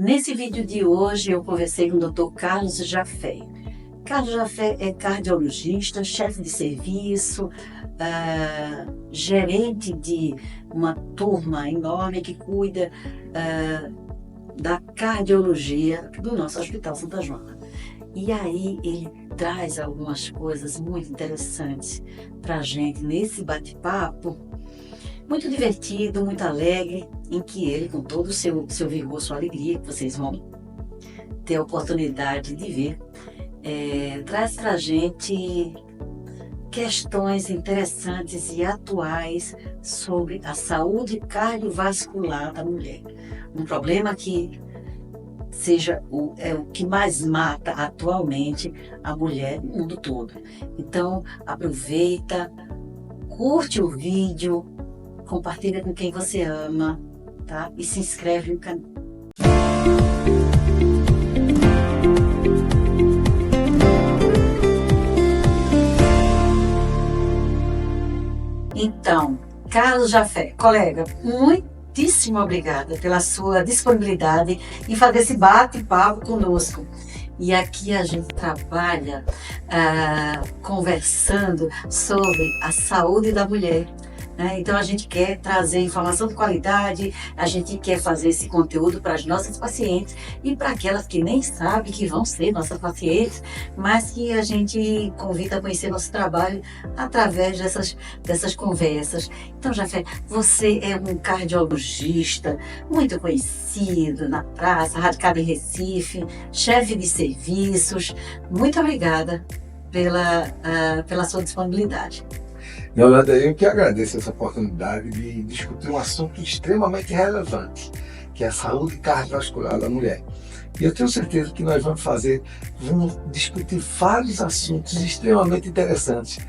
Nesse vídeo de hoje eu conversei com o Dr. Carlos Jafé. Carlos Jafé é cardiologista, chefe de serviço, gerente de uma turma enorme que cuida da cardiologia do nosso Hospital Santa Joana. E aí ele traz algumas coisas muito interessantes para a gente nesse bate-papo, muito divertido, muito alegre, em que ele, com todo o seu vigor, sua alegria, que vocês vão ter a oportunidade de ver, traz para a gente questões interessantes e atuais sobre a saúde cardiovascular da mulher. Um problema que seja o que mais mata atualmente a mulher no mundo todo. Então, aproveita, curte o vídeo, compartilha com quem você ama, tá? E se inscreve no canal. Então, Carlos Jafé, colega, muitíssimo obrigada pela sua disponibilidade em fazer esse bate-papo conosco. E aqui a gente trabalha conversando sobre a saúde da mulher. Então a gente quer trazer informação de qualidade, a gente quer fazer esse conteúdo para as nossas pacientes e para aquelas que nem sabem que vão ser nossas pacientes, mas que a gente convida a conhecer nosso trabalho através dessas conversas. Então, Jafé, você é um cardiologista muito conhecido na praça, radicado em Recife, chefe de serviços. Muito obrigada pela sua disponibilidade. Yolanda, eu que agradeço essa oportunidade de discutir um assunto extremamente relevante, que é a saúde cardiovascular da mulher. E eu tenho certeza que nós vamos discutir vários assuntos extremamente interessantes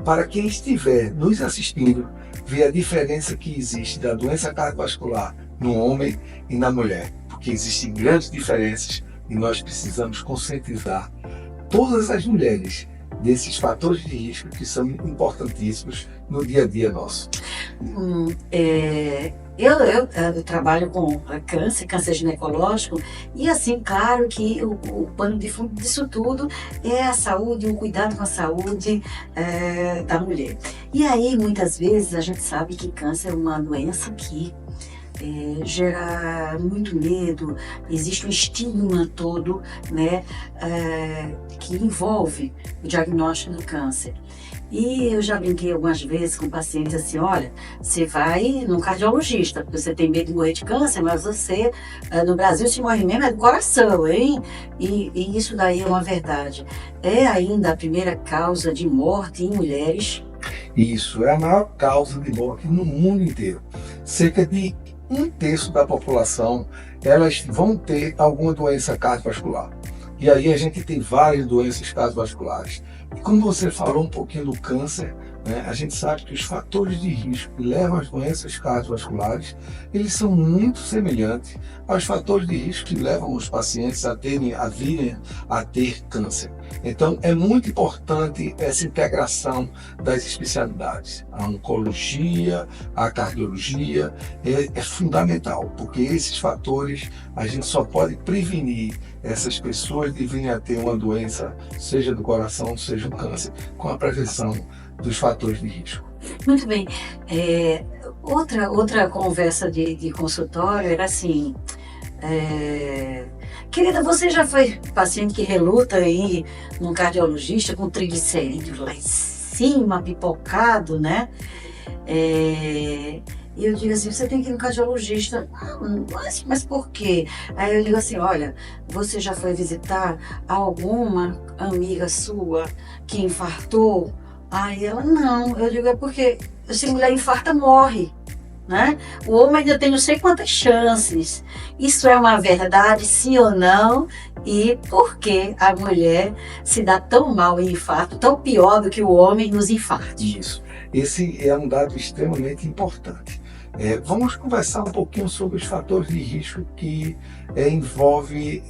para quem estiver nos assistindo ver a diferença que existe da doença cardiovascular no homem e na mulher, porque existem grandes diferenças e nós precisamos conscientizar todas as mulheres desses fatores de risco que são importantíssimos no dia a dia nosso. Eu trabalho com câncer ginecológico e assim, claro que o pano de fundo disso tudo é a saúde, o cuidado com a saúde da mulher. E aí, muitas vezes, a gente sabe que câncer é uma doença que gera muito medo, existe um estigma todo, né, que envolve o diagnóstico do câncer. E eu já brinquei algumas vezes com pacientes assim, olha, você vai num cardiologista, porque você tem medo de morrer de câncer, mas você, no Brasil, se morre mesmo é do coração, hein? E isso daí é uma verdade. É ainda a primeira causa de morte em mulheres. Isso é a maior causa de morte no mundo inteiro. Cerca de 1/3 da população, elas vão ter alguma doença cardiovascular. E aí a gente tem várias doenças cardiovasculares. E como você falou um pouquinho do câncer, né, a gente sabe que os fatores de risco que levam às doenças cardiovasculares, eles são muito semelhantes aos fatores de risco que levam os pacientes a virem a ter câncer. Então é muito importante essa integração das especialidades. A oncologia, a cardiologia é fundamental, porque esses fatores a gente só pode prevenir essas pessoas de virem a ter uma doença, seja do coração, seja do câncer, com a prevenção dos fatores de risco. Muito bem. Outra conversa de consultório era assim, querida, você já foi paciente que reluta aí num cardiologista com triglicerídeos lá em cima, pipocado, né? E eu digo assim, você tem que ir no cardiologista. Mas por quê? Aí eu digo assim, olha, você já foi visitar alguma amiga sua que infartou? Aí ela, não. Eu digo, é porque se mulher infarta, morre, né? O homem ainda tem não sei quantas chances. Isso é uma verdade, sim ou não? E por que a mulher se dá tão mal em infarto, tão pior do que o homem nos infartos? Isso. Esse é um dado extremamente importante. Vamos conversar um pouquinho sobre os fatores de risco que envolve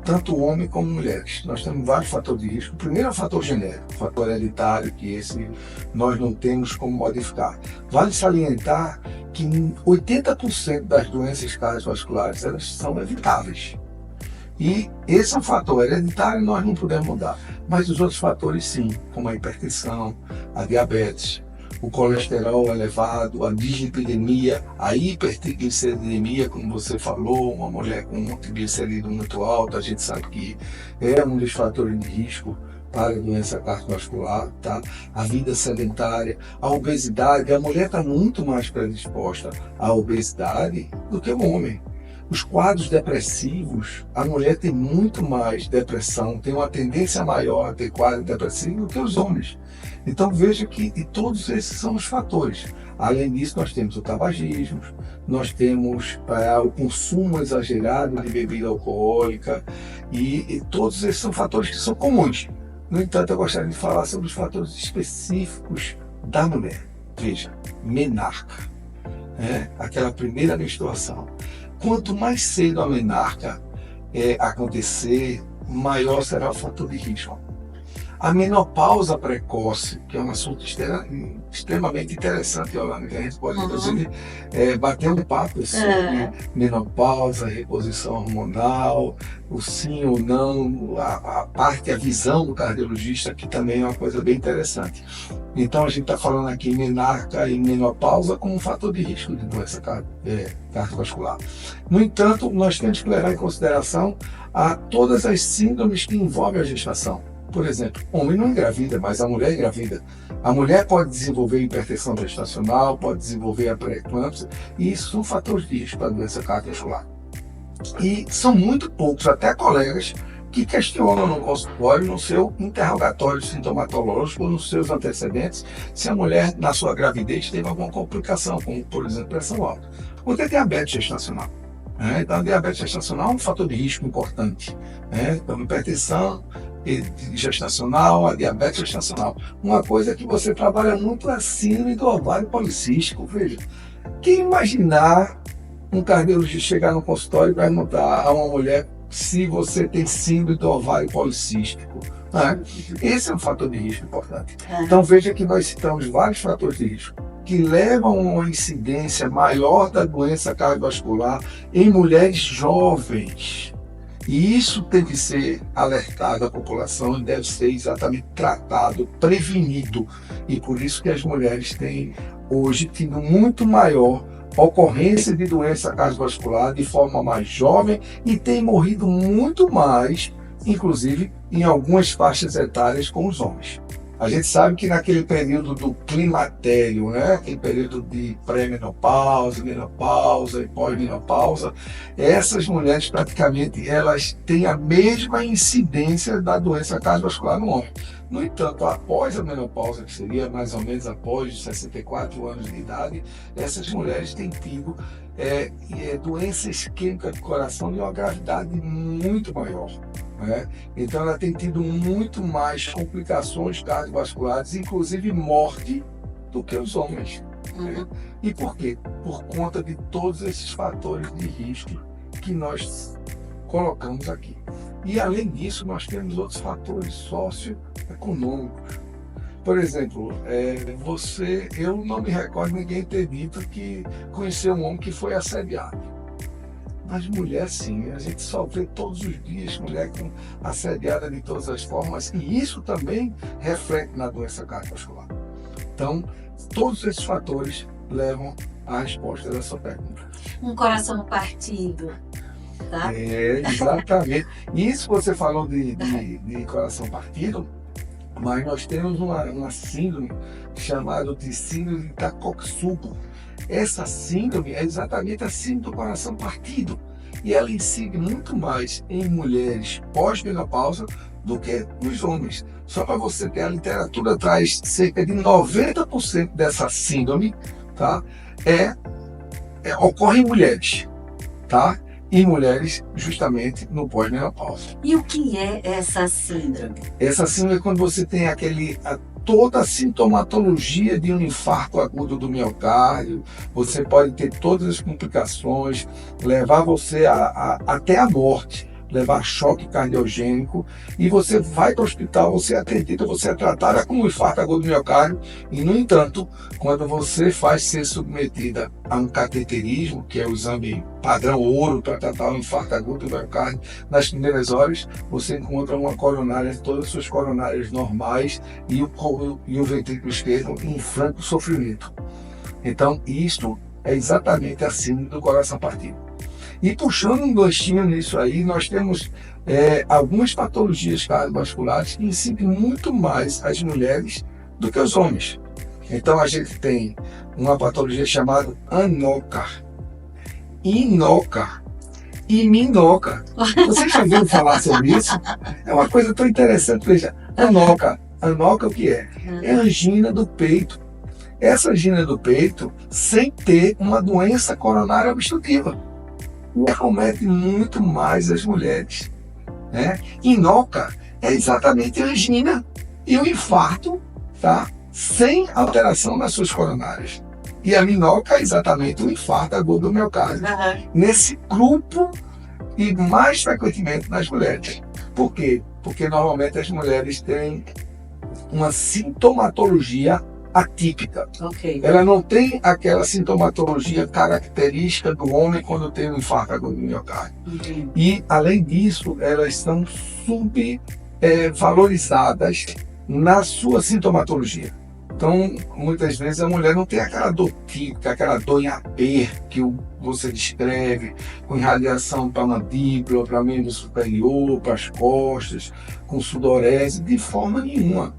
tanto homem como mulheres. Nós temos vários fatores de risco. O primeiro é o fator genérico, o fator hereditário, que esse nós não temos como modificar. Vale salientar que 80% das doenças cardiovasculares elas são evitáveis. E esse é um fator hereditário e nós não podemos mudar. Mas os outros fatores sim, como a hipertensão, a diabetes, o colesterol elevado, a dislipidemia, a hipertrigliceridemia, como você falou, uma mulher com um triglicerídeo muito alto, a gente sabe que é um dos fatores de risco para a doença cardiovascular, tá? A vida sedentária, a obesidade, a mulher está muito mais predisposta à obesidade do que o homem. Os quadros depressivos, a mulher tem muito mais depressão, tem uma tendência maior a ter quadro depressivo do que os homens. Então veja que todos esses são os fatores. Além disso, nós temos o tabagismo, nós temos o consumo exagerado de bebida alcoólica e todos esses são fatores que são comuns. No entanto, eu gostaria de falar sobre os fatores específicos da mulher. Veja, menarca, aquela primeira menstruação. Quanto mais cedo a menarca acontecer, maior será o fator de risco. A menopausa precoce, que é um assunto extremamente interessante, Yolanda, que a gente pode, inclusive, bater um papo sobre menopausa, reposição hormonal, o sim ou não, a visão do cardiologista, que também é uma coisa bem interessante. Então, a gente está falando aqui em menarca e menopausa como um fator de risco de doença cardiovascular. No entanto, nós temos que levar em consideração todas as síndromes que envolvem a gestação. Por exemplo, o homem não engravida, mas a mulher engravida. A mulher pode desenvolver hipertensão gestacional, pode desenvolver a pré-eclâmpsia, e isso são fatores de risco para a doença cardiovascular. E são muito poucos, até colegas, que questionam no consultório, no seu interrogatório sintomatológico, ou nos seus antecedentes, se a mulher, na sua gravidez, teve alguma complicação, como, por exemplo, pressão alta. Ou tem diabetes gestacional. Então, a diabetes gestacional é um fator de risco importante. Então, hipertensão gestacional, a diabetes gestacional. Uma coisa que você trabalha muito é a síndrome do ovário policístico. Veja, quem imaginar um cardiologista chegar no consultório e perguntar a uma mulher se você tem síndrome do ovário policístico? Esse é um fator de risco importante. Então veja que nós citamos vários fatores de risco que levam a uma incidência maior da doença cardiovascular em mulheres jovens. E isso tem que ser alertado à população e deve ser exatamente tratado, prevenido. E por isso que as mulheres têm hoje tido muito maior ocorrência de doença cardiovascular de forma mais jovem e têm morrido muito mais, inclusive em algumas faixas etárias com os homens. A gente sabe que naquele período do climatério, aquele período de pré-menopausa, menopausa e pós-menopausa, essas mulheres praticamente elas têm a mesma incidência da doença cardiovascular no homem. No entanto, após a menopausa, que seria mais ou menos após os 64 anos de idade, essas mulheres têm tido doença isquêmica do coração de uma gravidade muito maior. Então ela tem tido muito mais complicações cardiovasculares, inclusive morte, do que os homens. E por quê? Por conta de todos esses fatores de risco que nós colocamos aqui. E além disso, nós temos outros fatores socioeconômicos. Por exemplo, eu não me recordo ninguém ter dito que conheceu um homem que foi assediado. Mas mulher sim, a gente só vê todos os dias mulher assediada de todas as formas, e isso também reflete na doença cardiovascular. Então, todos esses fatores levam à resposta dessa pergunta. Um coração partido, tá? Exatamente. Isso você falou de coração partido, mas nós temos uma síndrome chamada de síndrome de Takotsubo. Essa síndrome é exatamente a síndrome do coração partido. E ela incide muito mais em mulheres pós-menopausa do que nos homens. Só para você ter, a literatura traz cerca de 90% dessa síndrome, tá? Ocorre em mulheres, tá? E mulheres justamente no pós-menopausa. E o que é essa síndrome? Essa síndrome é quando você tem toda a sintomatologia de um infarto agudo do miocárdio, você pode ter todas as complicações, levar você até a morte. levar choque cardiogênico, e você vai para o hospital, você é atendida, você é tratada com um infarto agudo do miocárdio, e, no entanto, quando você faz ser submetida a um cateterismo, que é o exame padrão ouro para tratar o infarto agudo do miocárdio, nas primeiras horas, você encontra uma coronária, todas as suas coronárias normais, e o ventrículo esquerdo em franco sofrimento. Então, isto é exatamente a síndrome do coração partido. E puxando um ganchinho nisso aí, nós temos algumas patologias cardiovasculares que incidem muito mais as mulheres do que os homens. Então, a gente tem uma patologia chamada ANOCA, INOCA e MINOCA. Vocês já ouviram falar sobre isso? É uma coisa tão interessante. Veja, ANOCA. ANOCA o que é? É angina do peito. Essa angina do peito sem ter uma doença coronária obstrutiva. E acomete muito mais as mulheres. Né? INOCA é exatamente a angina e o infarto, tá? Sem alteração nas suas coronárias. E a MINOCA é exatamente o infarto agudo do miocárdio. Nesse grupo e mais frequentemente nas mulheres. Por quê? Porque normalmente as mulheres têm uma sintomatologia atípica. Ok. Ela não tem aquela sintomatologia característica do homem quando tem um infarto agudo do miocárdio. E, além disso, elas são subvalorizadas na sua sintomatologia. Então, muitas vezes a mulher não tem aquela dor típica, aquela dor em aperto que você descreve, com irradiação para a mandíbula, para membro superior, para as costas, com sudorese, de forma nenhuma.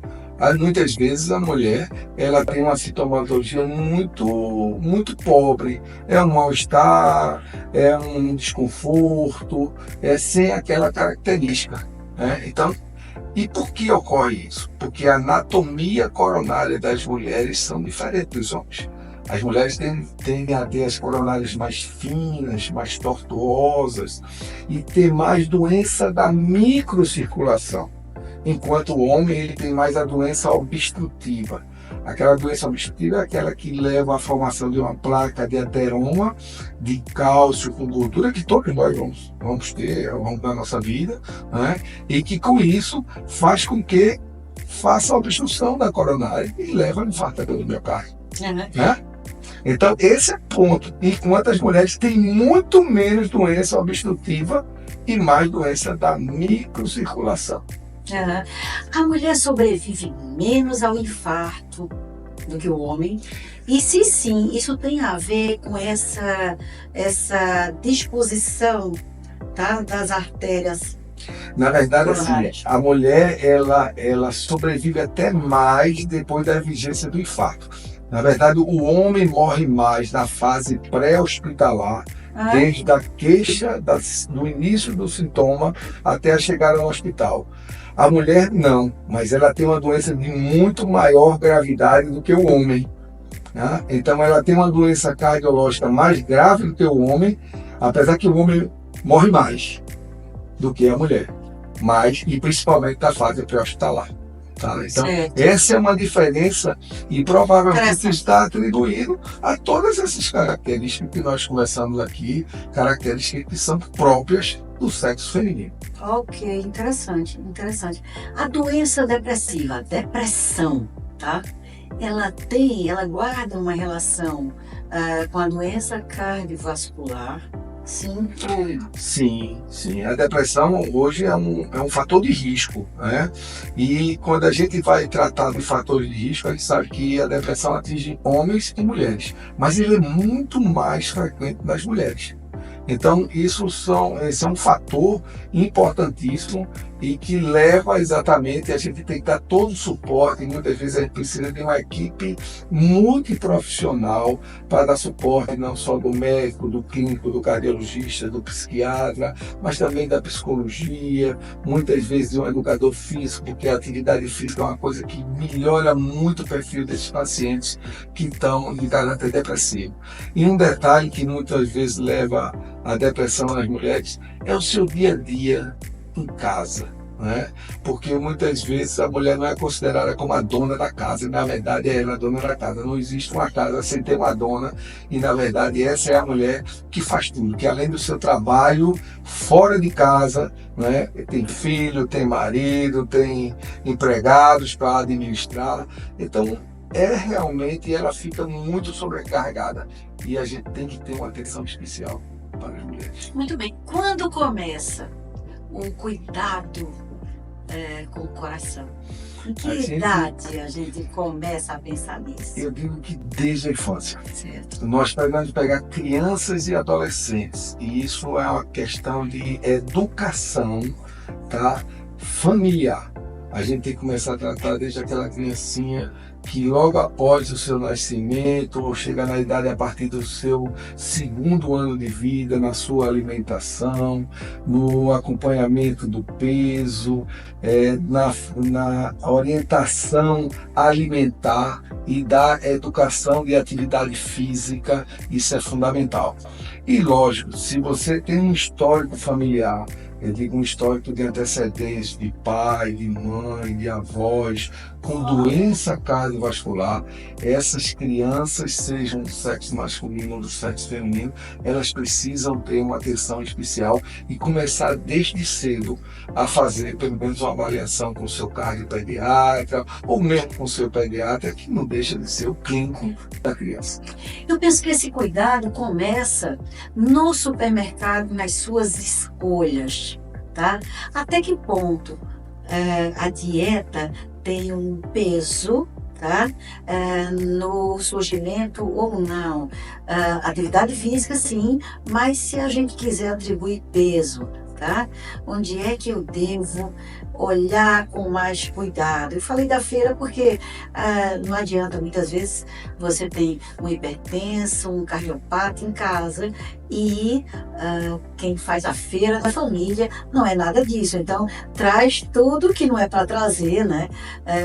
Muitas vezes a mulher ela tem uma sintomatologia muito pobre, é um mal-estar, é um desconforto, sem aquela característica. Né? Então, e por que ocorre isso? Porque a anatomia coronária das mulheres são diferentes dos homens. As mulheres tendem a ter as coronárias mais finas, mais tortuosas e ter mais doença da microcirculação. Enquanto o homem ele tem mais a doença obstrutiva. Aquela doença obstrutiva é aquela que leva à formação de uma placa de ateroma, de cálcio com gordura, que todos nós vamos ter ao longo da nossa vida, né? E que com isso faz com que faça a obstrução da coronária e leva ao infarto agudo do miocárdio. Né? Então esse é o ponto. Enquanto as mulheres têm muito menos doença obstrutiva e mais doença da microcirculação. A mulher sobrevive menos ao infarto do que o homem. E se sim, isso tem a ver com essa disposição, tá, das artérias. Na verdade, assim, a mulher ela sobrevive até mais depois da vigência do infarto. Na verdade, o homem morre mais na fase pré-hospitalar, desde a queixa, do início do sintoma até a chegada no hospital. A mulher não, mas ela tem uma doença de muito maior gravidade do que o homem. Né? Então ela tem uma doença cardiológica mais grave do que o homem, apesar que o homem morre mais do que a mulher. Mas, e principalmente na fase pré-hospitalar. Tá? Então, essa é uma diferença e provavelmente está atribuído a todas essas características que nós conversamos aqui, características que são próprias do sexo feminino. Ok, interessante. A doença depressiva, depressão, tá? Ela guarda uma relação com a doença cardiovascular, sim? Sim. A depressão hoje é um fator de risco, né? E quando a gente vai tratar de fatores de risco, a gente sabe que a depressão atinge homens e mulheres, mas ele é muito mais frequente nas mulheres. Então, esse é um fator importantíssimo e que leva exatamente a gente tem que dar todo o suporte, e muitas vezes a gente precisa de uma equipe multiprofissional para dar suporte não só do médico, do clínico, do cardiologista, do psiquiatra, mas também da psicologia, muitas vezes de um educador físico, porque a atividade física é uma coisa que melhora muito o perfil desses pacientes que estão em caráter depressivo. E um detalhe que muitas vezes leva à depressão nas mulheres é o seu dia a dia em casa. né? Porque muitas vezes a mulher não é considerada como a dona da casa, e na verdade é ela a dona da casa. Não existe uma casa sem ter uma dona, e na verdade essa é a mulher que faz tudo, que além do seu trabalho fora de casa, né? Tem filho, tem marido, tem empregados para administrar. Então realmente ela fica muito sobrecarregada, e a gente tem que ter uma atenção especial para as mulheres. Muito bem. Quando começa o cuidado com o coração? Em que idade a gente começa a pensar nisso? Eu digo que desde a infância. Certo. Nós devemos pegar crianças e adolescentes, e isso é uma questão de educação, tá? Familiar. A gente tem que começar a tratar desde aquela criancinha que logo após o seu nascimento, ou chega na idade a partir do seu segundo ano de vida, na sua alimentação, no acompanhamento do peso, na orientação alimentar e da educação de atividade física. Isso é fundamental. E lógico, se você tem um histórico familiar, eu digo um histórico de antecedentes de pai, de mãe, de avós, com doença cardiovascular, essas crianças, sejam do sexo masculino ou do sexo feminino, elas precisam ter uma atenção especial e começar desde cedo a fazer pelo menos uma avaliação com o seu cardiopediatra ou mesmo com o seu pediatra, que não deixa de ser o clínico da criança. Eu penso que esse cuidado começa no supermercado, nas suas escolhas, tá? Até que ponto a dieta tem um peso, tá? No surgimento ou não. Atividade física, sim, mas se a gente quiser atribuir peso, tá? Onde é que eu devo olhar com mais cuidado? Eu falei da feira porque não adianta, muitas vezes você tem um hipertenso, um cardiopata em casa e quem faz a feira da família não é nada disso, então traz tudo que não é para trazer, né?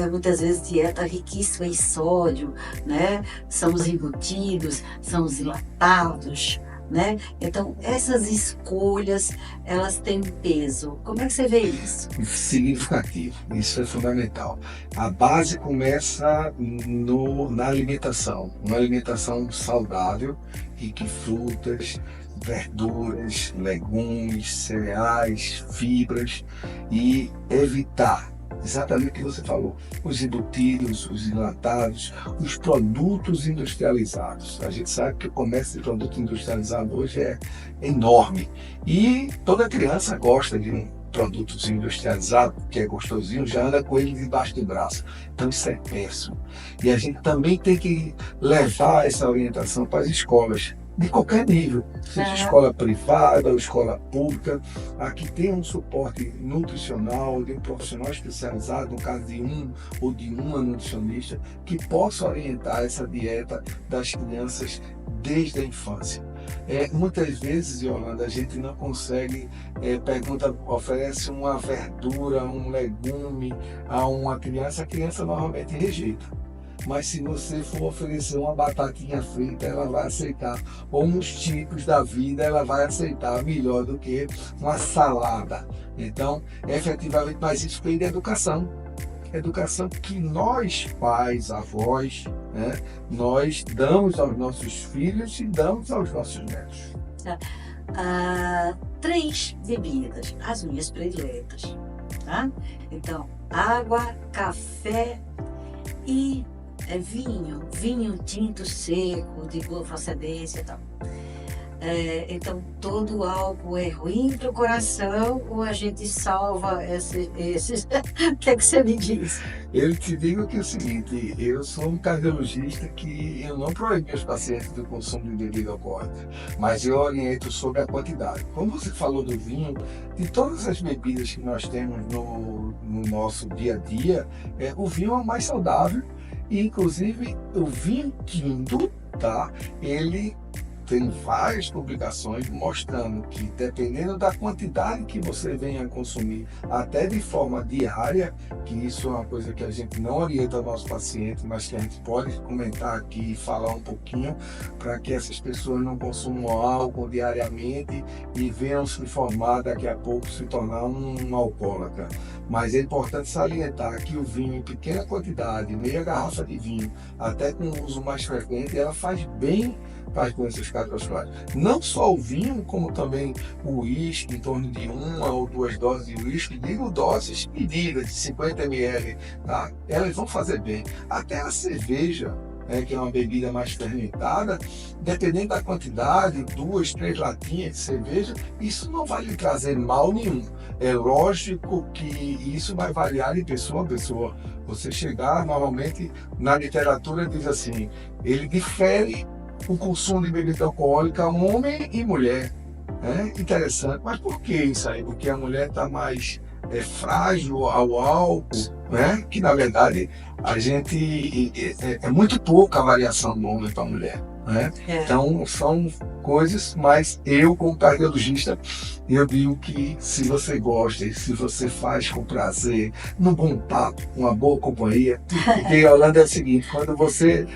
Muitas vezes dieta riquíssima em sódio, né? São os embutidos, são os enlatados, né? Então essas escolhas, elas têm peso. Como é que você vê isso? Significativo, isso é fundamental. A base começa na alimentação, uma alimentação saudável, rica em frutas, verduras, legumes, cereais, fibras, e evitar exatamente o que você falou, os embutidos, os enlatados, os produtos industrializados. A gente sabe que o comércio de produto industrializado hoje é enorme, e toda criança gosta de um produto industrializado, que é gostosinho, já anda com ele debaixo do braço. Então isso é péssimo. E a gente também tem que levar essa orientação para as escolas, de qualquer nível, seja escola privada ou escola pública, aqui tem um suporte nutricional de um profissional especializado, no caso de um ou de uma nutricionista, que possa orientar essa dieta das crianças desde a infância. Muitas vezes, Yolanda, a gente não consegue, oferece uma verdura, um legume a uma criança, a criança normalmente rejeita. Mas se você for oferecer uma batatinha frita, ela vai aceitar. Ou uns tipos da vida, ela vai aceitar melhor do que uma salada. Então, efetivamente, mas isso vem da educação. Educação que nós, pais, avós, né, nós damos aos nossos filhos e damos aos nossos netos. 3 bebidas, as minhas prediletas, tá? Então, água, café e vinho tinto seco, de boa procedência e tal. Então, todo álcool é ruim para o coração, ou a gente salva esses? O que é que você me diz? Eu te digo que é o seguinte, eu sou um cardiologista que eu não proíbo meus pacientes do consumo de bebida alcoólica, mas eu oriento sobre a quantidade. Como você falou do vinho, de todas as bebidas que nós temos no nosso dia a dia, o vinho é o mais saudável, e inclusive o vinho tinto, tá? Ele tem várias publicações mostrando que, dependendo da quantidade que você venha a consumir, até de forma diária, que isso é uma coisa que a gente não orienta ao nosso paciente, mas que a gente pode comentar aqui e falar um pouquinho, para que essas pessoas não consumam álcool diariamente e venham se formar daqui a pouco, se tornar um alcoólatra. Mas é importante salientar que o vinho em pequena quantidade, meia garrafa de vinho, até com uso mais frequente, ela faz bem para as doenças cardiovasculares. Não só o vinho, como também o uísque, em torno de 1 ou 2 doses de uísque, digo doses medidas de 50 ml, tá? Elas vão fazer bem. Até a cerveja, que é uma bebida mais fermentada, dependendo da quantidade, 2, 3 latinhas de cerveja, isso não vai lhe trazer mal nenhum. É lógico que isso vai variar de pessoa a pessoa. Você chegar, normalmente, na literatura diz assim, ele difere o consumo de bebida alcoólica homem e mulher. Interessante. Mas por que isso aí? Porque a mulher está mais frágil ao álcool, né? Que na verdade a gente é muito pouca a variação do homem para a mulher. Então são coisas, mas eu como cardiologista eu digo que se você gosta e se você faz com prazer, num bom papo, uma boa companhia, porque a Holanda é o seguinte, quando você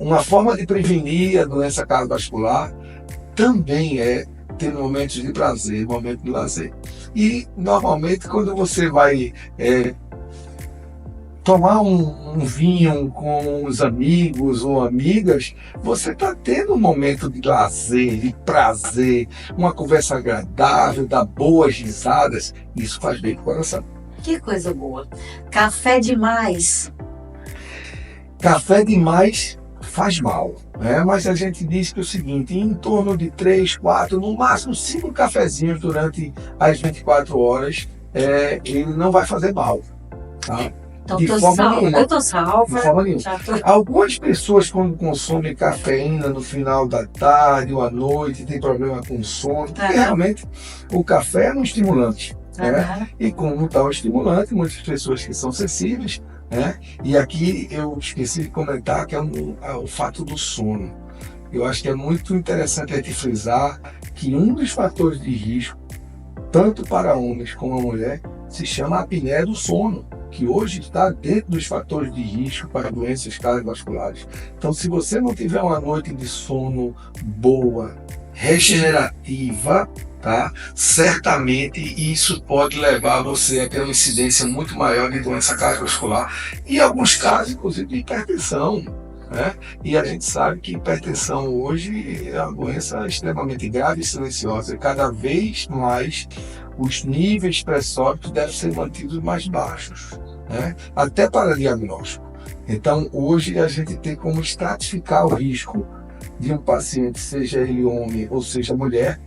uma forma de prevenir a doença cardiovascular também é ter momentos de prazer, momentos de lazer. E normalmente quando você vai tomar um vinho com os amigos ou amigas, você está tendo um momento de lazer, de prazer, uma conversa agradável, dá boas risadas, isso faz bem para o coração. Que coisa boa. Café demais. Café demais faz mal, mas a gente diz que é o seguinte, em torno de 3, 4, no máximo 5 cafezinhos durante as 24 horas, ele não vai fazer mal. Tá? Então, de forma nenhuma. Eu tô salva. De forma nenhuma. Algumas pessoas, quando consomem cafeína no final da tarde ou à noite, tem problema com sono, porque realmente o café é um estimulante. E como tal estimulante, muitas pessoas que são sensíveis, e aqui eu esqueci de comentar que é o fato do sono. Eu acho que é muito interessante a gente frisar que um dos fatores de risco, tanto para homens como mulher, se chama a apneia do sono, que hoje está dentro dos fatores de risco para doenças cardiovasculares. Então, se você não tiver uma noite de sono boa, regenerativa, tá? Certamente isso pode levar você a ter uma incidência muito maior de doença cardiovascular e em alguns casos, inclusive, de hipertensão. E a gente sabe que hipertensão hoje é uma doença extremamente grave e silenciosa. Cada vez mais os níveis pressóricos devem ser mantidos mais baixos, até para diagnóstico. Então, hoje a gente tem como estratificar o risco de um paciente, seja ele homem ou seja mulher,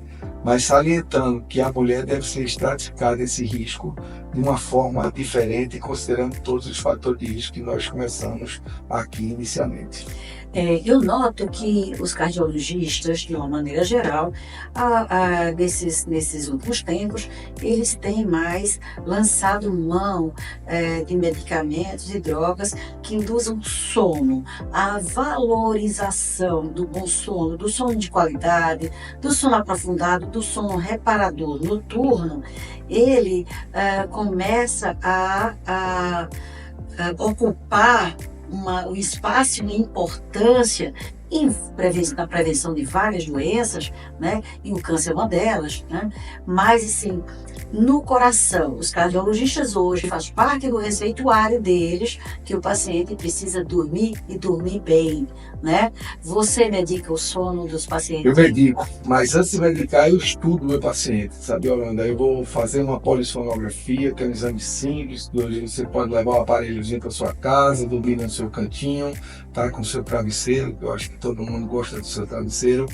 mas salientando que a mulher deve ser estratificada esse risco de uma forma diferente, considerando todos os fatores de risco que nós começamos aqui inicialmente. Eu noto que os cardiologistas, de uma maneira geral, nesses últimos tempos, eles têm mais lançado mão de medicamentos e drogas que induzam sono, a valorização do bom sono, do sono de qualidade, do sono aprofundado, do sono reparador noturno. Ele começa a ocupar um espaço e importância na prevenção de várias doenças, e o câncer é uma delas, mas assim, no coração, os cardiologistas hoje faz parte do receituário deles que o paciente precisa dormir e dormir bem, Você medica o sono dos pacientes? Eu medico, mas antes de medicar eu estudo o meu paciente, sabe, Holanda? Eu vou fazer uma polissonografia, que é um exame simples, onde você pode levar o aparelhozinho para sua casa, dormir no seu cantinho, tá, com o seu travesseiro, que eu acho que todo mundo gosta do seu travesseiro,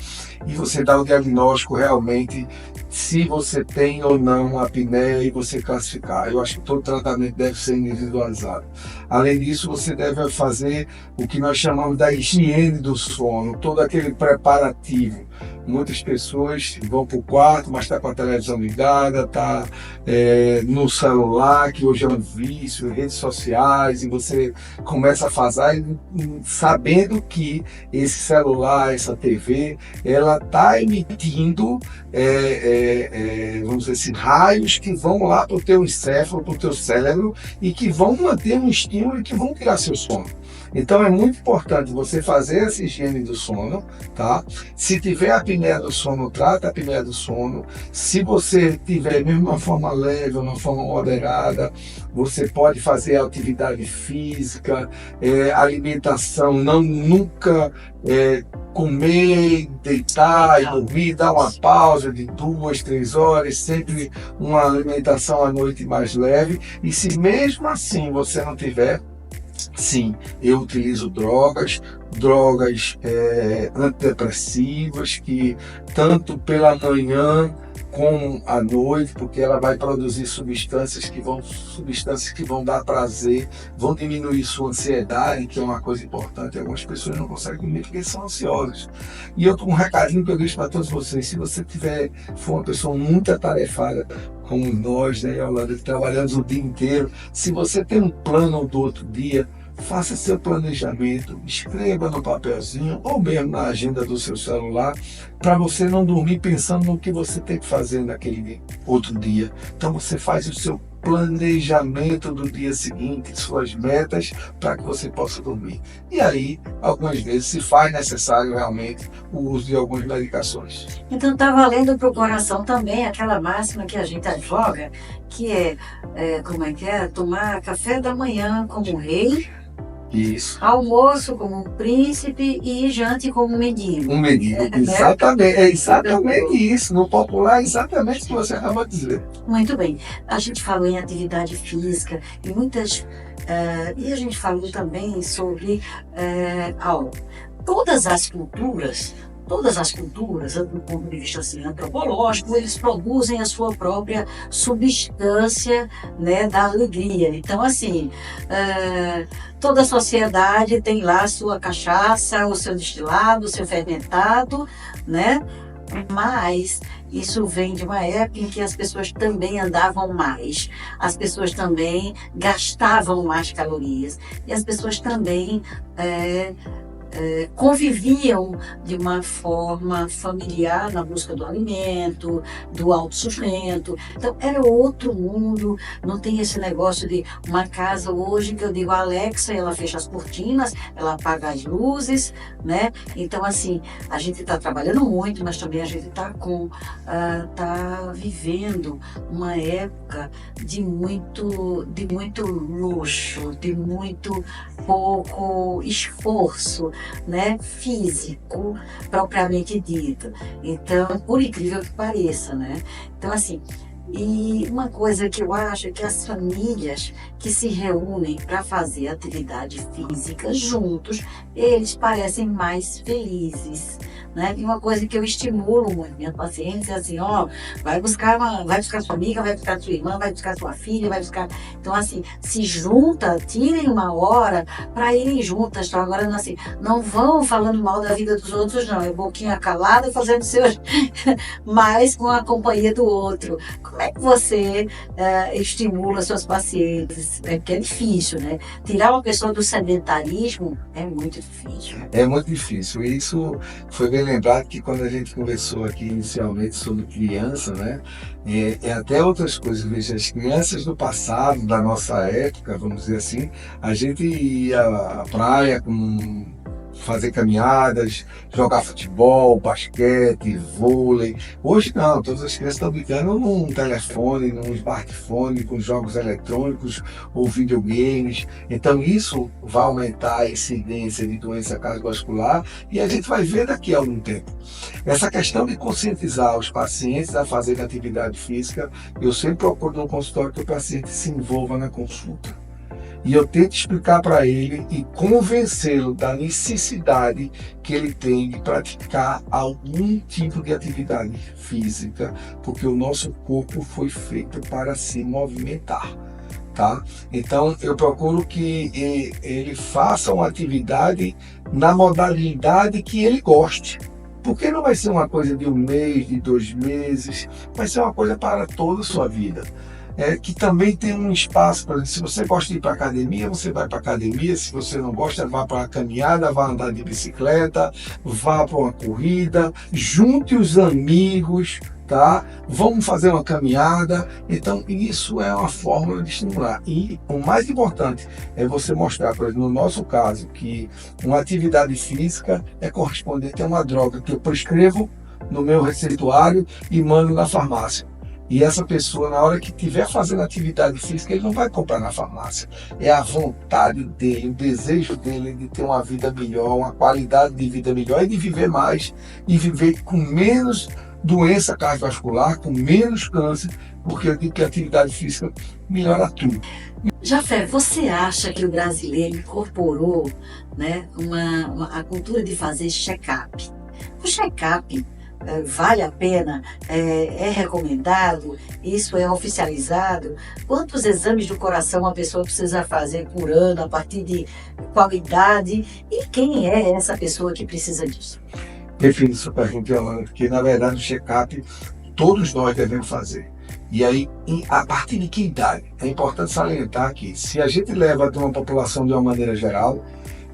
e você dá o diagnóstico realmente se você tem ou não apneia e você classificar. Eu acho que todo tratamento deve ser individualizado. Além disso, você deve fazer o que nós chamamos da higiene do sono, todo aquele preparativo. Muitas pessoas vão para o quarto, mas está com a televisão ligada, está no celular, que hoje é um vício, redes sociais, e você começa a fazer sabendo que esse celular, essa TV, ela está emitindo, vamos dizer assim, raios que vão lá para o teu encéfalo, para o teu cérebro, e que vão manter um estímulo e que vão tirar seu sono. Então é muito importante você fazer essa higiene do sono, tá? Se tiver apneia do sono, trata a apneia do sono. Se você tiver mesmo uma forma leve, uma forma moderada, você pode fazer atividade física, alimentação, não nunca comer, deitar e dormir, dar uma pausa de 2, 3 horas, sempre uma alimentação à noite mais leve. E se mesmo assim você não tiver, sim, eu utilizo drogas antidepressivas, que tanto pela manhã como à noite, porque ela vai produzir substâncias que vão dar prazer, vão diminuir sua ansiedade, que é uma coisa importante. Algumas pessoas não conseguem dormir porque são ansiosas. E um recadinho que eu deixo para todos vocês: se você for uma pessoa muito atarefada, como nós, né, Yolanda, que trabalhamos o dia inteiro, se você tem um plano do outro dia, faça seu planejamento, escreva no papelzinho ou mesmo na agenda do seu celular, para você não dormir pensando no que você tem que fazer naquele outro dia. Então você faz o seu planejamento do dia seguinte, suas metas, para que você possa dormir. E aí, algumas vezes, se faz necessário realmente o uso de algumas medicações. Então está valendo para o coração também aquela máxima que a gente advoga, que como é que é? Tomar café da manhã como um rei, Isso. almoço como um príncipe e jante como um mendigo. Um menino, exatamente, é exatamente isso. No popular, é exatamente o que você acaba de dizer. Muito bem. A gente falou em atividade física e e a gente falou também sobre todas as culturas, do ponto de vista assim, antropológico, eles produzem a sua própria substância, né, da alegria. Então, assim, toda a sociedade tem lá a sua cachaça, o seu destilado, o seu fermentado, né? Mas isso vem de uma época em que as pessoas também andavam mais, as pessoas também gastavam mais calorias e as pessoas também conviviam de uma forma familiar na busca do alimento, do autossustento. Então era outro mundo, não tem esse negócio de uma casa hoje que eu digo a Alexa, ela fecha as cortinas, ela apaga as luzes, né? Então assim, a gente está trabalhando muito, mas também a gente está vivendo uma época de muito luxo, de muito pouco esforço, né, físico propriamente dito. Então, por incrível que pareça, né? Então, assim, e uma coisa que eu acho é que as famílias que se reúnem para fazer atividade física juntos, eles parecem mais felizes, né? E uma coisa que eu estimulo muito minha pacientes é assim, ó, vai buscar sua amiga, vai buscar sua irmã, vai buscar sua filha, vai buscar... Então, assim, se junta, tirem uma hora para irem juntas. Então, agora, assim, não vão falando mal da vida dos outros, não. É boquinha calada, fazendo seus... mas com a companhia do outro. Como é que você estimula seus pacientes? É porque é difícil, né? Tirar uma pessoa do sedentarismo é muito difícil. É muito difícil. E isso foi bem lembrado que quando a gente conversou aqui inicialmente sobre criança, né? Até outras coisas. Veja, as crianças do passado, da nossa época, vamos dizer assim, a gente ia à praia fazer caminhadas, jogar futebol, basquete, vôlei. Hoje não, todas as crianças estão brincando num telefone, num smartphone, com jogos eletrônicos ou videogames. Então isso vai aumentar a incidência de doença cardiovascular e a gente vai ver daqui a algum tempo. Essa questão de conscientizar os pacientes a fazer atividade física, eu sempre procuro no consultório que o paciente se envolva na consulta. E eu tento explicar para ele e convencê-lo da necessidade que ele tem de praticar algum tipo de atividade física, porque o nosso corpo foi feito para se movimentar, tá? Então eu procuro que ele faça uma atividade na modalidade que ele goste. Porque não vai ser uma coisa de 1 mês, de 2 meses, vai ser uma coisa para toda a sua vida. Que também tem um espaço para... Se você gosta de ir para academia, você vai para academia. Se você não gosta, vá para a caminhada, vá andar de bicicleta, vá para uma corrida, junte os amigos, levantar, vamos fazer uma caminhada. Então, isso é uma forma de estimular. E o mais importante é você mostrar, por exemplo, no nosso caso, que uma atividade física é correspondente a uma droga que eu prescrevo no meu receituário e mando na farmácia. E essa pessoa, na hora que estiver fazendo atividade física, ele não vai comprar na farmácia. É a vontade dele, o desejo dele de ter uma vida melhor, uma qualidade de vida melhor e de viver mais, e viver com menos doença cardiovascular, com menos câncer, porque eu digo que a atividade física melhora tudo. Jafé, você acha que o brasileiro incorporou, né, a cultura de fazer check-up? O check-up vale a pena? É recomendado? Isso é oficializado? Quantos exames do coração uma pessoa precisa fazer por ano, a partir de qual idade? E quem é essa pessoa que precisa disso? Define sua pergunta, Yolanda, porque na verdade o check-up todos nós devemos fazer. E aí, a partir de que idade? É importante salientar que, se a gente leva de uma população de uma maneira geral,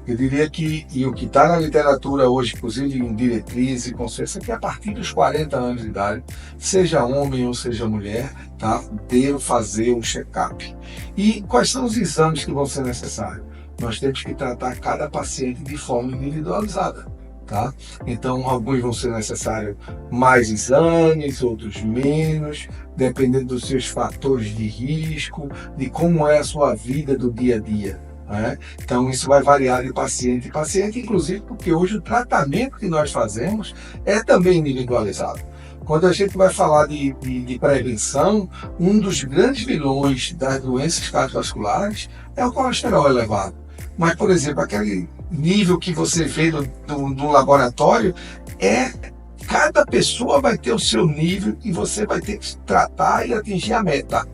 eu diria que, e o que está na literatura hoje, inclusive em diretriz e consenso, é que a partir dos 40 anos de idade, seja homem ou seja mulher, tá, devo fazer um check-up. E quais são os exames que vão ser necessários? Nós temos que tratar cada paciente de forma individualizada. Tá? Então, alguns vão ser necessários mais exames, outros menos, dependendo dos seus fatores de risco, de como é a sua vida do dia a dia. Né? Então, isso vai variar de paciente em paciente, inclusive porque hoje o tratamento que nós fazemos é também individualizado. Quando a gente vai falar de prevenção, um dos grandes vilões das doenças cardiovasculares é o colesterol elevado. Mas, por exemplo, aquele nível que você vê no laboratório, cada pessoa vai ter o seu nível e você vai ter que tratar e atingir a meta.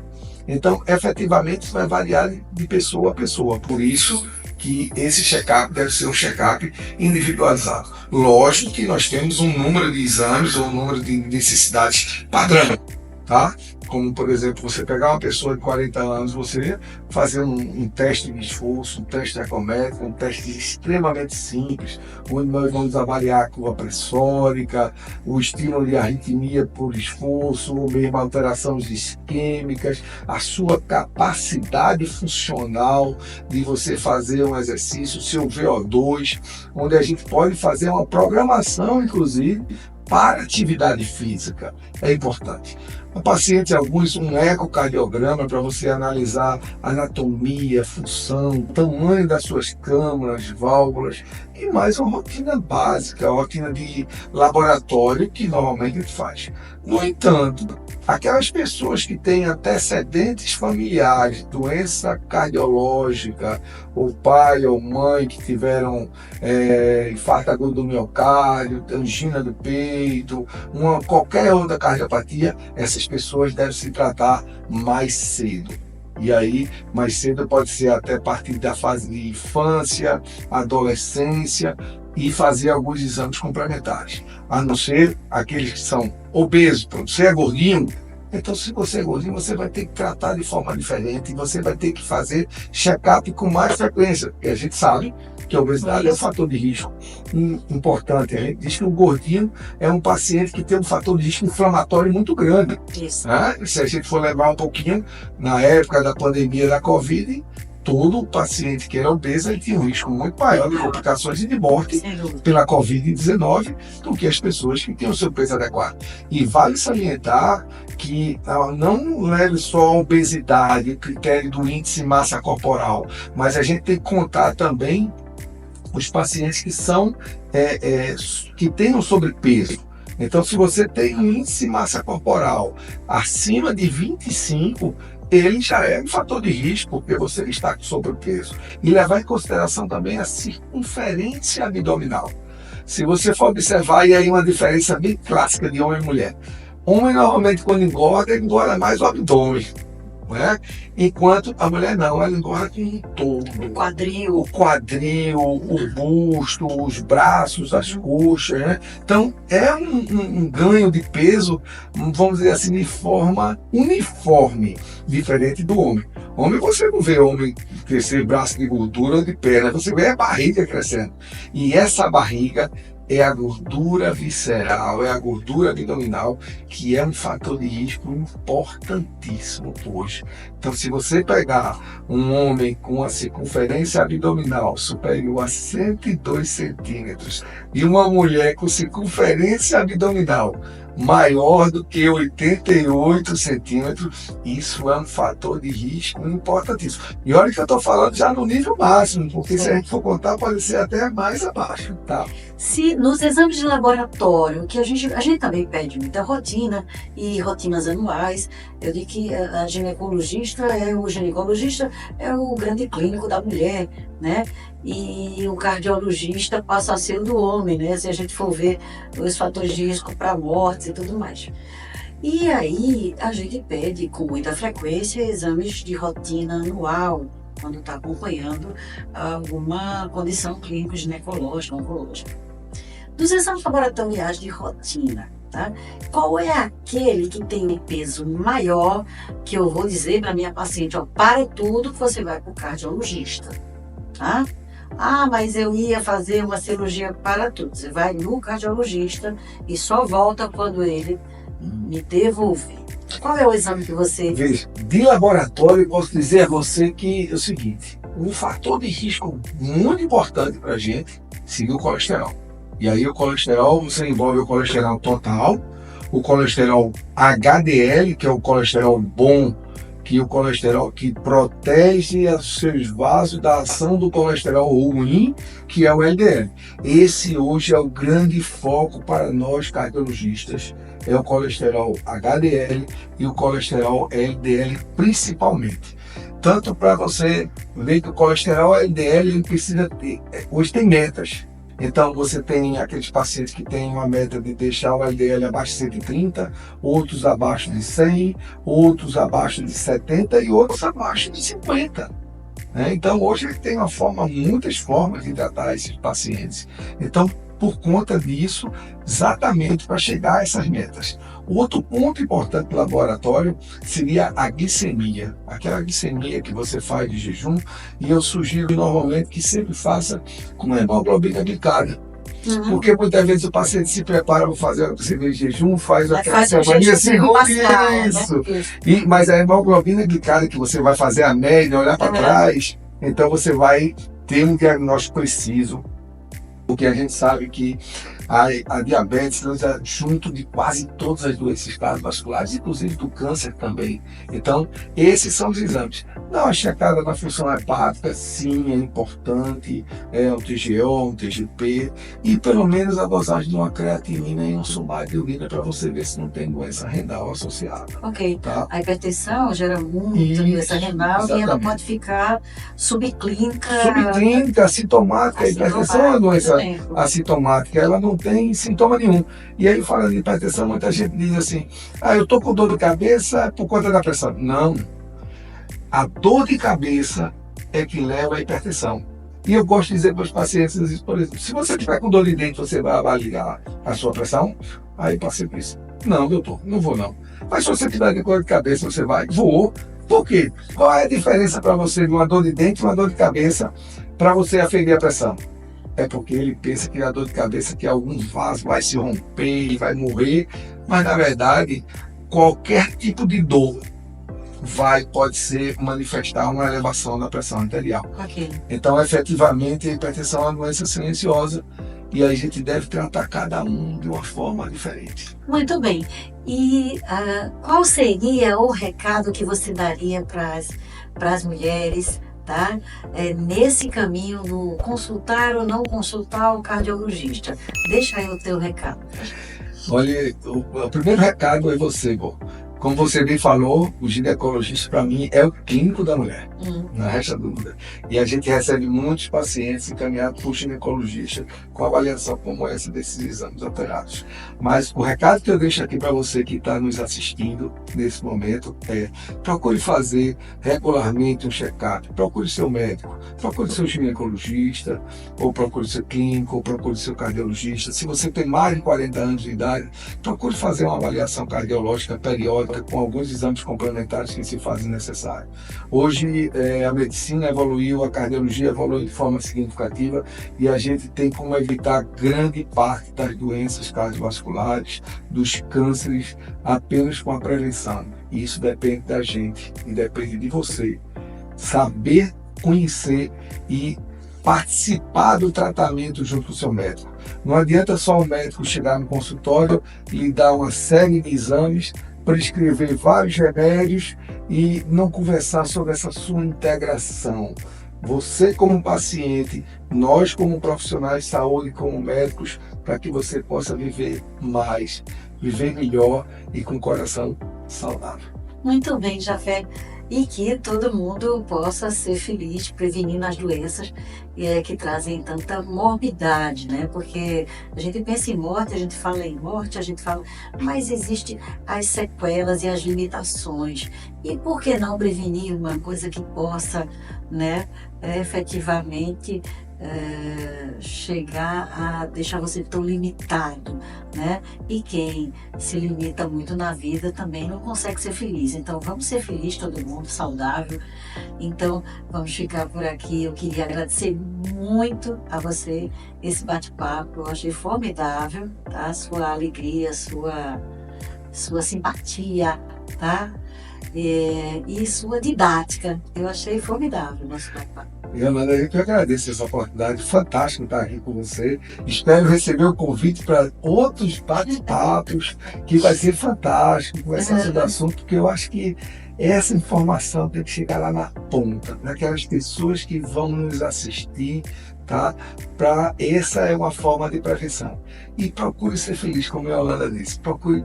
Então, efetivamente, isso vai variar de pessoa a pessoa. Por isso que esse check-up deve ser um check-up individualizado. Lógico que nós temos um número de exames ou um número de necessidades padrão, tá? Como, por exemplo, você pegar uma pessoa de 40 anos, você fazer um teste de esforço, um teste ecométrico, um teste extremamente simples, onde nós vamos avaliar a curva pressórica, o estímulo de arritmia por esforço, ou mesmo alterações isquêmicas, a sua capacidade funcional de você fazer um exercício, seu VO2, onde a gente pode fazer uma programação, inclusive, para atividade física. É importante. A paciente, alguns, um ecocardiograma para você analisar anatomia, função, tamanho das suas câmaras, válvulas, e mais uma rotina básica, uma rotina de laboratório que normalmente a gente faz. No entanto, aquelas pessoas que têm antecedentes familiares, doença cardiológica, ou pai ou mãe que tiveram infarto agudo do miocárdio, angina do peito, qualquer outra cardiopatia, essas pessoas devem se tratar mais cedo. E aí, mais cedo pode ser até a partir da fase de infância, adolescência, e fazer alguns exames complementares. A não ser aqueles que são obesos. Então, você é gordinho, então se você é gordinho, você vai ter que tratar de forma diferente, e você vai ter que fazer check-up com mais frequência, porque a gente sabe que a obesidade é um fator de risco importante. A gente diz que o gordinho é um paciente que tem um fator de risco inflamatório muito grande. Isso. Né? Se a gente for levar um pouquinho, na época da pandemia da Covid, todo paciente que era obeso ele tinha um risco muito maior de complicações e de morte pela Covid-19 do que as pessoas que tinham o seu peso adequado. E vale salientar que não leve só a obesidade, o critério do índice massa corporal, mas a gente tem que contar também os pacientes que são que tenham sobrepeso. Então, se você tem um índice massa corporal acima de 25, ele já é um fator de risco, porque você está com sobrepeso. E levar em consideração também a circunferência abdominal. Se você for observar, e aí uma diferença bem clássica de homem e mulher. Homem, normalmente, quando engorda, ele engorda mais o abdômen. Né? Enquanto a mulher não, ela engorda com todo. O quadril, o busto, os braços, as coxas. Né? Então, é um ganho de peso, vamos dizer assim, de forma uniforme, diferente do homem. Homem, você não vê homem crescer braço de gordura ou de perna, você vê a barriga crescendo. E essa barriga é a gordura visceral, é a gordura abdominal, que é um fator de risco importantíssimo hoje. Então, se você pegar um homem com a circunferência abdominal superior a 102 centímetros e uma mulher com circunferência abdominal maior do que 88 centímetros, isso é um fator de risco importantíssimo. E olha que eu estou falando já no nível máximo, porque se a gente for contar, pode ser até mais abaixo, tá? Se nos exames de laboratório, que a gente também pede muita rotina e rotinas anuais, eu digo que a ginecologista é o grande clínico da mulher, né? E o cardiologista passa a ser o do homem, né? Se a gente for ver os fatores de risco para mortes e tudo mais. E aí a gente pede com muita frequência exames de rotina anual, quando está acompanhando alguma condição clínica, ginecológica, oncológica. Dos exames laboratoriais de rotina, tá? Qual é aquele que tem um peso maior que eu vou dizer para minha paciente, ó, para tudo que você vai para o cardiologista, tá? Ah, mas eu ia fazer uma cirurgia para tudo. Você vai no cardiologista e só volta quando ele me devolver. Qual é o exame que você... Veja, de laboratório eu posso dizer a você que é o seguinte, um fator de risco muito importante para a gente seria o colesterol. E aí o colesterol, você envolve o colesterol total, o colesterol HDL, que é o colesterol bom, que é o colesterol que protege os seus vasos da ação do colesterol ruim, que é o LDL. Esse hoje é o grande foco para nós cardiologistas, é o colesterol HDL e o colesterol LDL principalmente. Tanto para você ver que o colesterol LDL ele precisa ter, hoje tem metas. Então você tem aqueles pacientes que têm uma meta de deixar o LDL abaixo de 130, outros abaixo de 100, outros abaixo de 70 e outros abaixo de 50. Então hoje ele tem muitas formas de tratar esses pacientes. Então, por conta disso, exatamente para chegar a essas metas. Outro ponto importante do laboratório seria a glicemia, aquela glicemia que você faz de jejum, e eu sugiro normalmente que sempre faça com hemoglobina glicada. Porque muitas vezes o paciente se prepara para fazer a glicemia de jejum, faz aquela semana assim, isso. Mas a hemoglobina glicada que você vai fazer a média, olhar para trás, então você vai ter um diagnóstico preciso. Porque a gente sabe que a diabetes anda junto de quase todas as doenças cardiovasculares, inclusive do câncer também. Então, esses são os exames. Não, a checada na função hepática, sim, é importante, um TGO, um TGP, e pelo menos a dosagem de uma creatinina e um sumário de urina para você ver se não tem doença renal associada. Ok. Tá? A hipertensão gera muita doença renal, exatamente. E ela pode ficar subclínica. Subclínica, assintomática. A hipertensão é uma doença assintomática, ela não tem sintoma nenhum. E aí, falando de hipertensão, muita gente diz assim, eu tô com dor de cabeça por conta da pressão. Não. A dor de cabeça é que leva à hipertensão. E eu gosto de dizer para os pacientes, por exemplo, se você tiver com dor de dente, você vai avaliar a sua pressão? Aí o paciente diz, não, doutor, não vou não. Mas se você tiver com dor de cabeça, você vai? Vou. Por quê? Qual é a diferença para você de uma dor de dente e uma dor de cabeça para você aferir a pressão? É porque ele pensa que a dor de cabeça, que algum vaso vai se romper e vai morrer, mas na verdade qualquer tipo de dor pode ser manifestar uma elevação da pressão arterial. Okay. Então, efetivamente, a hipertensão é uma doença silenciosa e a gente deve tratar cada um de uma forma diferente. Muito bem. E qual seria o recado que você daria para as mulheres, tá? Nesse caminho do consultar ou não consultar o cardiologista? Deixa aí o teu recado. Olha, o primeiro recado é você, Bo. Como você bem falou, o ginecologista para mim é o clínico da mulher, não resta dúvida. E a gente recebe muitos pacientes encaminhados por ginecologista com avaliação como essa desses exames alterados. Mas o recado que eu deixo aqui para você que está nos assistindo nesse momento é: procure fazer regularmente um check-up, procure seu médico, procure seu ginecologista, ou procure seu clínico, ou procure seu cardiologista. Se você tem mais de 40 anos de idade, procure fazer uma avaliação cardiológica periódica conta com alguns exames complementares que se fazem necessários. Hoje a medicina evoluiu, a cardiologia evoluiu de forma significativa e a gente tem como evitar grande parte das doenças cardiovasculares, dos cânceres, apenas com a prevenção. E isso depende da gente e depende de você. Saber, conhecer e participar do tratamento junto com o seu médico. Não adianta só o médico chegar no consultório, lhe dar uma série de exames, prescrever vários remédios e não conversar sobre essa sua integração. Você como paciente, nós como profissionais de saúde, como médicos, para que você possa viver mais, viver melhor e com o coração saudável. Muito bem, Jafé. E que todo mundo possa ser feliz, prevenindo as doenças que trazem tanta morbidade, né? Porque a gente pensa em morte, a gente fala em morte, a gente fala, mas existem as sequelas e as limitações. E por que não prevenir uma coisa que possa, né, efetivamente chegar a deixar você tão limitado, né? E quem se limita muito na vida também não consegue ser feliz. Então vamos ser felizes, todo mundo saudável. Então vamos ficar por aqui. Eu queria agradecer muito a você esse bate-papo. Eu achei formidável, tá? Sua alegria, sua simpatia, tá? E sua didática. Eu achei formidável o nosso bate-papo. Yolanda, eu que agradeço essa oportunidade, fantástico estar aqui com você. Espero receber o convite para outros bate-papos, que vai ser fantástico, conversar sobre o assunto, porque eu acho que essa informação tem que chegar lá na ponta, naquelas pessoas que vão nos assistir, tá? Essa é uma forma de prevenção. E procure ser feliz, como a Yolanda disse. Procure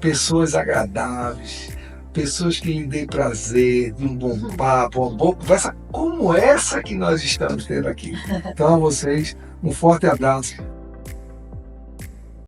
pessoas agradáveis, pessoas que lhe dêem prazer, de um bom papo, uma boa conversa como essa que nós estamos tendo aqui. Então, a vocês, um forte abraço